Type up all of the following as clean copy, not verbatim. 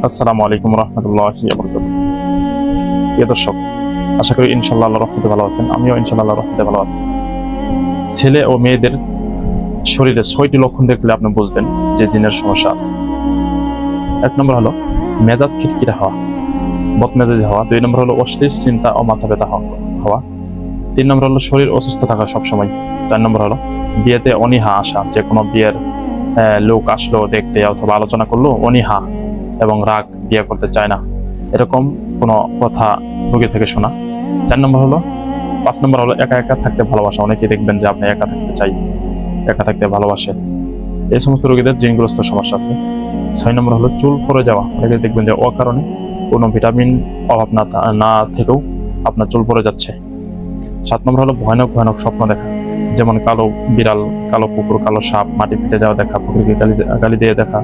আসসালামু আলাইকুম রহমতুল্লাহি ওয়া বারাকাতুহু। প্রিয় দর্শক, আশা করি ইনশাআল্লাহ আল্লাহর রহমতে ভালো আছেন। আমিও ইনশাআল্লাহ আল্লাহর রহমতে ভালো আছি। ছেলে ও মেয়েদের শরীরে 6টি লক্ষণ দেখলে আপনি বুঝবেন যে জিনের সমস্যা আছে। 1 নম্বর হলো মেজাজ খিটখিটে হওয়া, বদমেজাজি হওয়া। 2 নম্বর হলো অশ্লীল চিন্তা ও মাথা ব্যথা হওয়া। 3 নম্বর হলো শরীর অসুস্থ থাকা সবসময়। 4 নম্বর হলো বিয়েতে অনীহা আসা, যে কোনো বিয়ের লোক আসলো দেখতে অথবা আলোচনা করলো, অনীহা এবং রাগ, বিয়ে করতে চায় না, এরকম কোনো কথা রোগী থেকে শোনা। 5 নম্বর হলো একা একা থাকতে ভালোবাসা। অনেকেই দেখবেন যে আপনি একা থাকতে চাই, একা থাকতে ভালোবাসে, এই সমস্ত রোগীদের জিনগ্রস্ত সমস্যা আছে। 6 নম্বর হলো চুল পড়ে যাওয়া। অনেকে দেখবেন যে অকারণে কোনো ভিটামিন অভাব না থেকেও আপনার চুল পড়ে যাচ্ছে। 7 নম্বর হলো ভয়ানক ভয়ানক স্বপ্ন দেখা, যেমন কালো বিড়াল, কালো কুকুর, কালো সাপ, মাটি ফেটে যাওয়া দেখা, ফকিরকে গালি দিয়ে দেখা,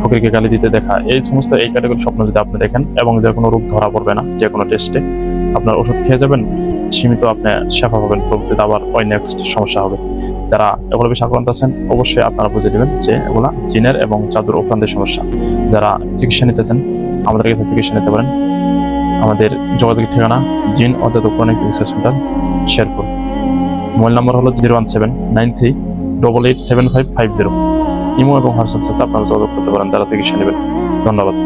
ফকিরকে গালি দিতে দেখা। এই সমস্ত ক্যাটাগরির স্বপ্ন যদি আপনি দেখেন এবং যে কোনো রোগ ধরা পড়বে না, যে কোনো টেস্টে আপনার ওষুধ খেয়ে যাবেন, সীমিত আপনি শেফা পাবেন, পরবর্তীতে আবার ওই নেক্সট সমস্যা হবে। যারা এগুলো বেশি আক্রান্ত আছেন অবশ্যই আপনারা বুঝে নেবেন যে এগুলা জিনের এবং জাদুর উপান্তের সমস্যা। যারা চিকিৎসা নিতে চান আমাদের কাছে চিকিৎসা নিতে পারেন। আমাদের যোগাযোগের ঠিকানা জিন ও জাদু ক্রনিক চিকিৎসা সেন্টার, শেরপুর। মোবাইল নম্বর হলো 01793887550। ইমো এবং হোয়াটসঅ্যাপ আপনারা যোগাযোগ করতে পারেন যারা চিকিৎসা নেবেন। ধন্যবাদ।